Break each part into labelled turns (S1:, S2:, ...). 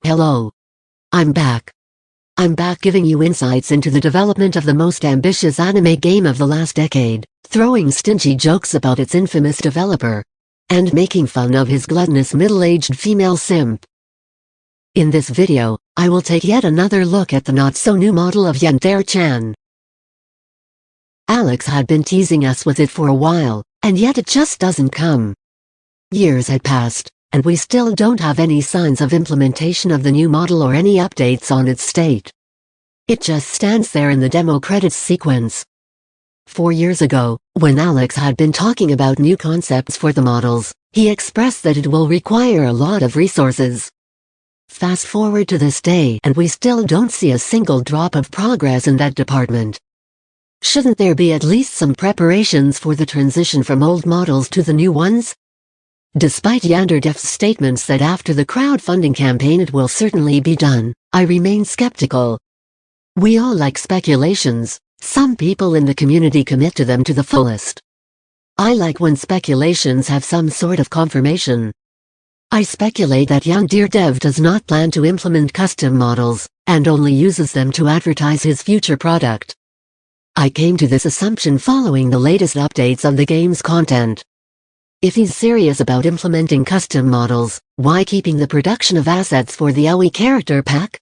S1: Hello. I'm back. I'm back giving you insights into the development of the most ambitious anime game of the last decade, throwing stingy jokes about its infamous developer, and making fun of his gluttonous middle-aged female simp. In this video, I will take yet another look at the not-so-new model of Yandere Chan. Alex had been teasing us with it for a while, and yet it just doesn't come. Years had passed, and we still don't have any signs of implementation of the new model or any updates on its state. It just stands there in the demo credits sequence. 4 years ago, when Alex had been talking about new concepts for the models, he expressed that it will require a lot of resources. Fast forward to this day and we still don't see a single drop of progress in that department. Shouldn't there be at least some preparations for the transition from old models to the new ones? Despite Yanderedev's statements that after the crowdfunding campaign it will certainly be done, I remain skeptical. We all like speculations. Some people in the community commit to them to the fullest. I like when speculations have some sort of confirmation. I speculate that Yanderedev does not plan to implement custom models, and only uses them to advertise his future product. I came to this assumption following the latest updates of the game's content. If he's serious about implementing custom models, why keeping the production of assets for the Yaoi character pack?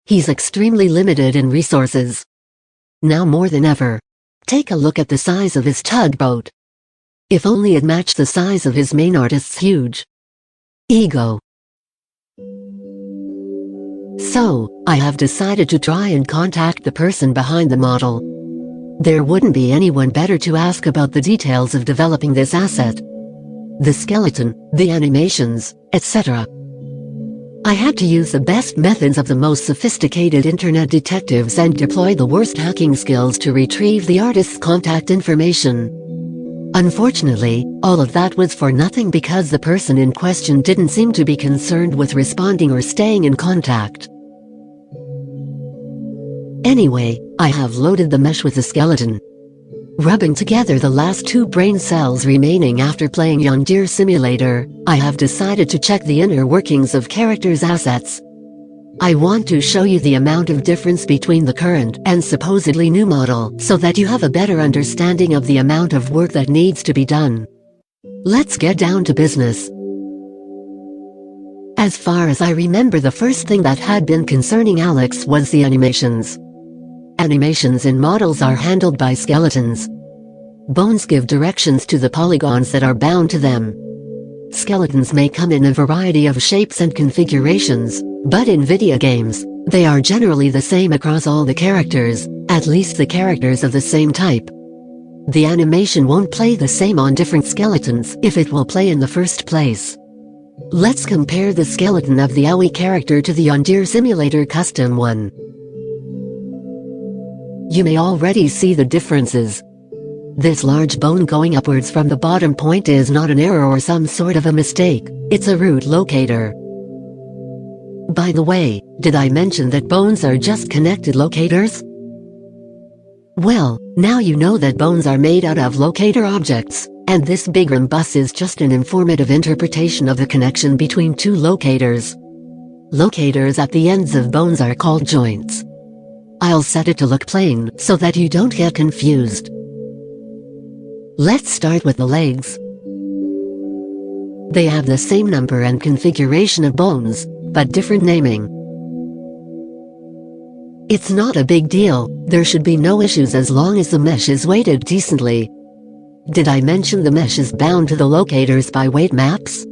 S1: He's extremely limited in resources. Now more than ever, take a look at the size of his tugboat. If only it matched the size of his main artist's huge ego. So, I have decided to try and contact the person behind the model. There wouldn't be anyone better to ask about the details of developing this asset. The skeleton, the animations, etc. I had to use the best methods of the most sophisticated internet detectives and deploy the worst hacking skills to retrieve the artist's contact information. Unfortunately, all of that was for nothing because the person in question didn't seem to be concerned with responding or staying in contact. Anyway, I have loaded the mesh with the skeleton. Rubbing together the last 2 brain cells remaining after playing Yandere Simulator, I have decided to check the inner workings of characters' assets. I want to show you the amount of difference between the current and supposedly new model so that you have a better understanding of the amount of work that needs to be done. Let's get down to business. As far as I remember, the first thing that had been concerning Alex was the animations. Animations in models are handled by skeletons. Bones give directions to the polygons that are bound to them. Skeletons may come in a variety of shapes and configurations, but in video games, they are generally the same across all the characters, at least the characters of the same type. The animation won't play the same on different skeletons if it will play in the first place. Let's compare the skeleton of the Yaoi character to the Yandere Simulator custom one. You may already see the differences. This large bone going upwards from the bottom point is not an error or some sort of a mistake, it's a root locator. By the way, did I mention that bones are just connected locators? Well, now you know that bones are made out of locator objects, and this big rhombus is just an informative interpretation of the connection between 2 locators. Locators at the ends of bones are called joints. I'll set it to look plain so that you don't get confused. Let's start with the legs. They have the same number and configuration of bones, but different naming. It's not a big deal, there should be no issues as long as the mesh is weighted decently. Did I mention the mesh is bound to the locators by weight maps?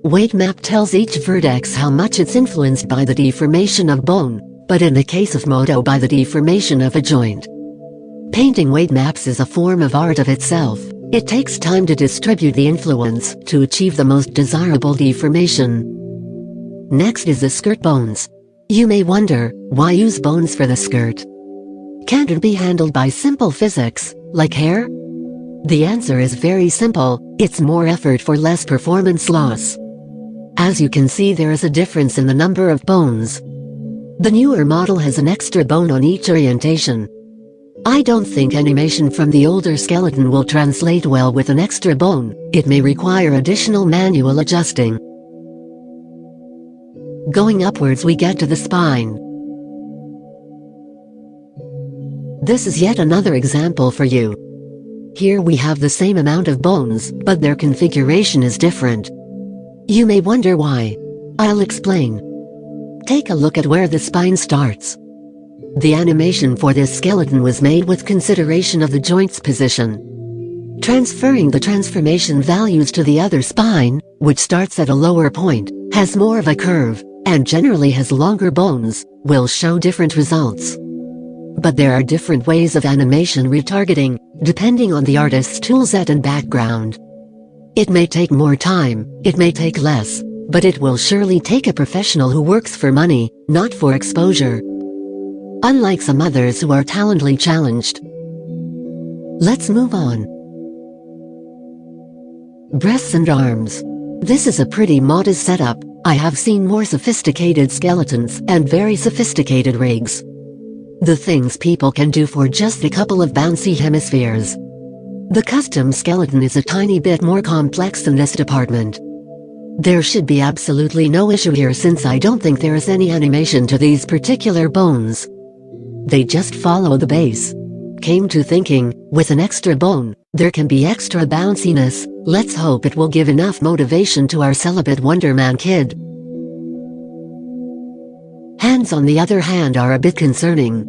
S1: Weight map tells each vertex how much it's influenced by the deformation of bone, but in the case of moto by the deformation of a joint. Painting weight maps is a form of art of itself. It takes time to distribute the influence to achieve the most desirable deformation. Next is the skirt bones. You may wonder, why use bones for the skirt? Can't it be handled by simple physics, like hair? The answer is very simple, it's more effort for less performance loss. As you can see, there is a difference in the number of bones. The newer model has an extra bone on each orientation. I don't think animation from the older skeleton will translate well with an extra bone. It may require additional manual adjusting. Going upwards we get to the spine. This is yet another example for you. Here we have the same amount of bones, but their configuration is different. You may wonder why. I'll explain. Take a look at where the spine starts. The animation for this skeleton was made with consideration of the joint's position. Transferring the transformation values to the other spine, which starts at a lower point, has more of a curve, and generally has longer bones, will show different results. But there are different ways of animation retargeting, depending on the artist's toolset and background. It may take more time, it may take less, but it will surely take a professional who works for money, not for exposure. Unlike some others who are talently challenged. Let's move on. Breasts and arms. This is a pretty modest setup. I have seen more sophisticated skeletons and very sophisticated rigs. The things people can do for just a couple of bouncy hemispheres. The custom skeleton is a tiny bit more complex than this department. There should be absolutely no issue here since I don't think there is any animation to these particular bones. They just follow the base. Came to thinking, with an extra bone, there can be extra bounciness. Let's hope it will give enough motivation to our celibate Wonder Man kid. Hands on the other hand are a bit concerning.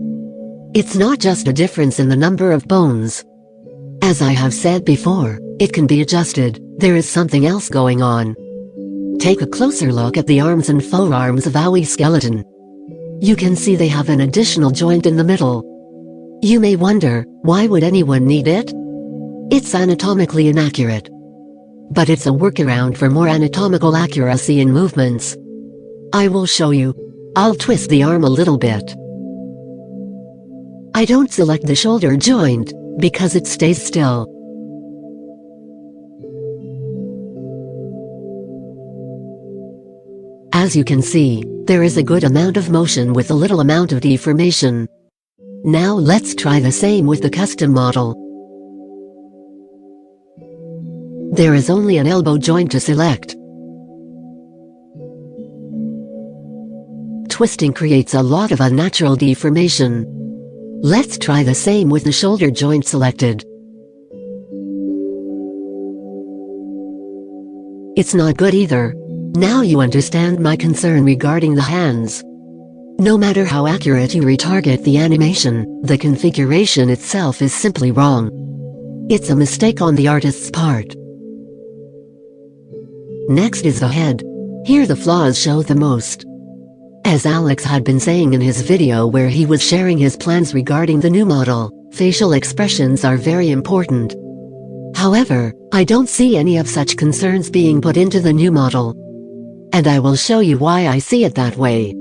S1: It's not just a difference in the number of bones. As I have said before, it can be adjusted. There is something else going on. Take a closer look at the arms and forearms of our skeleton. You can see they have an additional joint in the middle. You may wonder, why would anyone need it? It's anatomically inaccurate. But it's a workaround for more anatomical accuracy in movements. I will show you. I'll twist the arm a little bit. I don't select the shoulder joint, because it stays still. As you can see, there is a good amount of motion with a little amount of deformation. Now let's try the same with the custom model. There is only an elbow joint to select. Twisting creates a lot of unnatural deformation. Let's try the same with the shoulder joint selected. It's not good either. Now you understand my concern regarding the hands. No matter how accurate you retarget the animation, the configuration itself is simply wrong. It's a mistake on the artist's part. Next is the head. Here the flaws show the most. As Alex had been saying in his video where he was sharing his plans regarding the new model, facial expressions are very important. However, I don't see any of such concerns being put into the new model. And I will show you why I see it that way.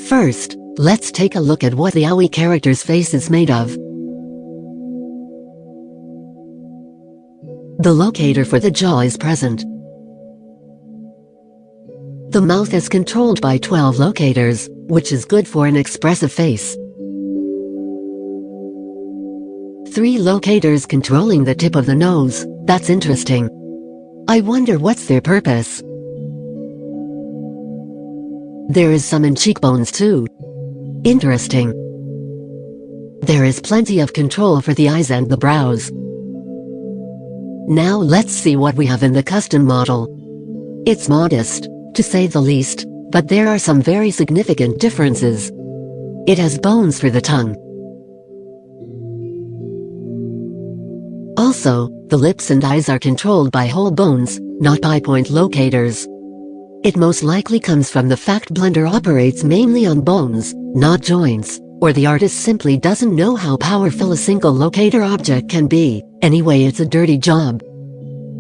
S1: First, let's take a look at what the Aoi character's face is made of. The locator for the jaw is present. The mouth is controlled by 12 locators, which is good for an expressive face. 3 locators controlling the tip of the nose. That's interesting. I wonder what's their purpose. There is some in cheekbones too. Interesting. There is plenty of control for the eyes and the brows. Now let's see what we have in the custom model. It's modest, to say the least, but there are some very significant differences. It has bones for the tongue. Also, the lips and eyes are controlled by whole bones, not by point locators. It most likely comes from the fact Blender operates mainly on bones, not joints, or the artist simply doesn't know how powerful a single locator object can be. Anyway, it's a dirty job.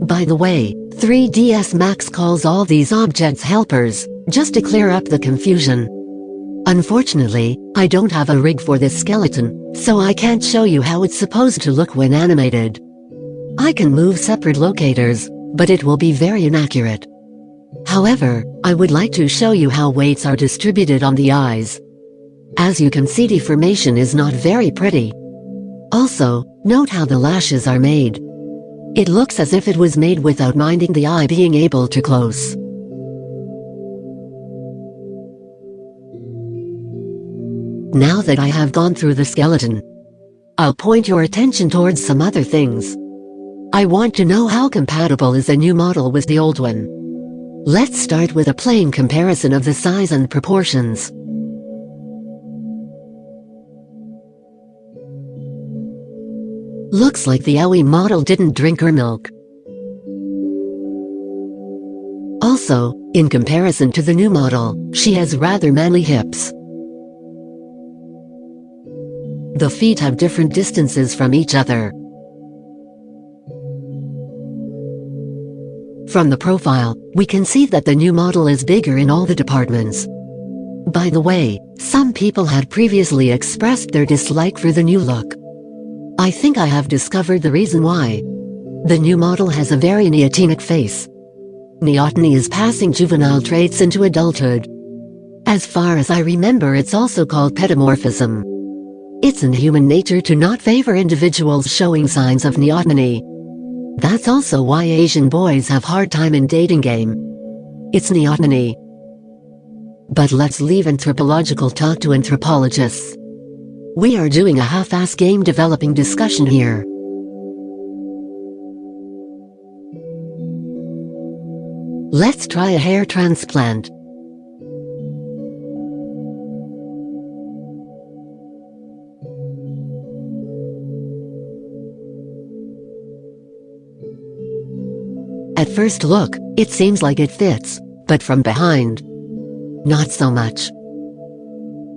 S1: By the way, 3ds Max calls all these objects helpers, just to clear up the confusion. Unfortunately, I don't have a rig for this skeleton, so I can't show you how it's supposed to look when animated. I can move separate locators, but it will be very inaccurate. However, I would like to show you how weights are distributed on the eyes. As you can see, deformation is not very pretty. Also, note how the lashes are made. It looks as if it was made without minding the eye being able to close. Now that I have gone through the skeleton, I'll point your attention towards some other things. I want to know how compatible is the new model with the old one. Let's start with a plain comparison of the size and proportions. Looks like the Aoi model didn't drink her milk. Also, in comparison to the new model, she has rather manly hips. The feet have different distances from each other. From the profile, we can see that the new model is bigger in all the departments. By the way, some people had previously expressed their dislike for the new look. I think I have discovered the reason why. The new model has a very neotenic face. Neoteny is passing juvenile traits into adulthood. As far as I remember, it's also called pedomorphism. It's in human nature to not favor individuals showing signs of neoteny. That's also why Asian boys have hard time in dating game. It's neoteny. But let's leave anthropological talk to anthropologists. We are doing a half-ass game developing discussion here. Let's try a hair transplant. At first look, it seems like it fits, but from behind, not so much.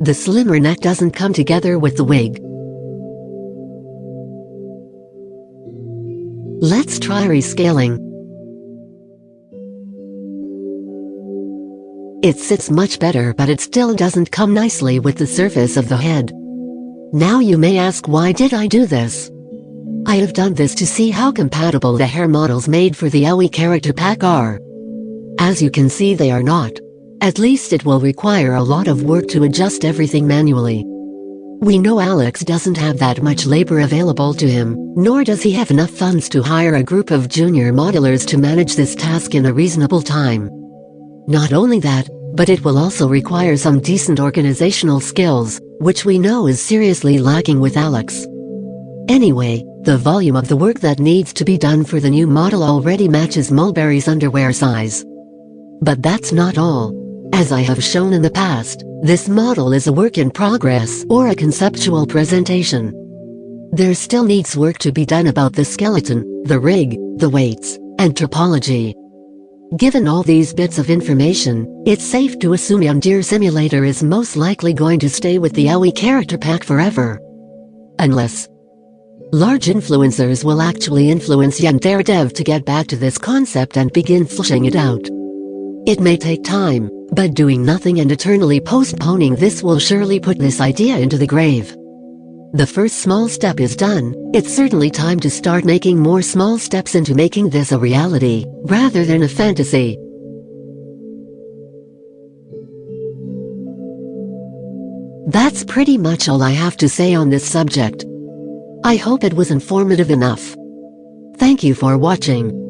S1: The slimmer neck doesn't come together with the wig. Let's try rescaling. It sits much better, but it still doesn't come nicely with the surface of the head. Now you may ask, why did I do this? I have done this to see how compatible the hair models made for the Aoi character pack are. As you can see, they are not. At least it will require a lot of work to adjust everything manually. We know Alex doesn't have that much labor available to him, nor does he have enough funds to hire a group of junior modelers to manage this task in a reasonable time. Not only that, but it will also require some decent organizational skills, which we know is seriously lacking with Alex. Anyway, the volume of the work that needs to be done for the new model already matches Mulberry's underwear size. But that's not all. As I have shown in the past, this model is a work in progress or a conceptual presentation. There still needs work to be done about the skeleton, the rig, the weights, and topology. Given all these bits of information, it's safe to assume Yandere Simulator is most likely going to stay with the Aoi character pack forever. Unless large influencers will actually influence Yanderedev to get back to this concept and begin fleshing it out. It may take time, but doing nothing and eternally postponing this will surely put this idea into the grave. The first small step is done. It's certainly time to start making more small steps into making this a reality, rather than a fantasy. That's pretty much all I have to say on this subject. I hope it was informative enough. Thank you for watching.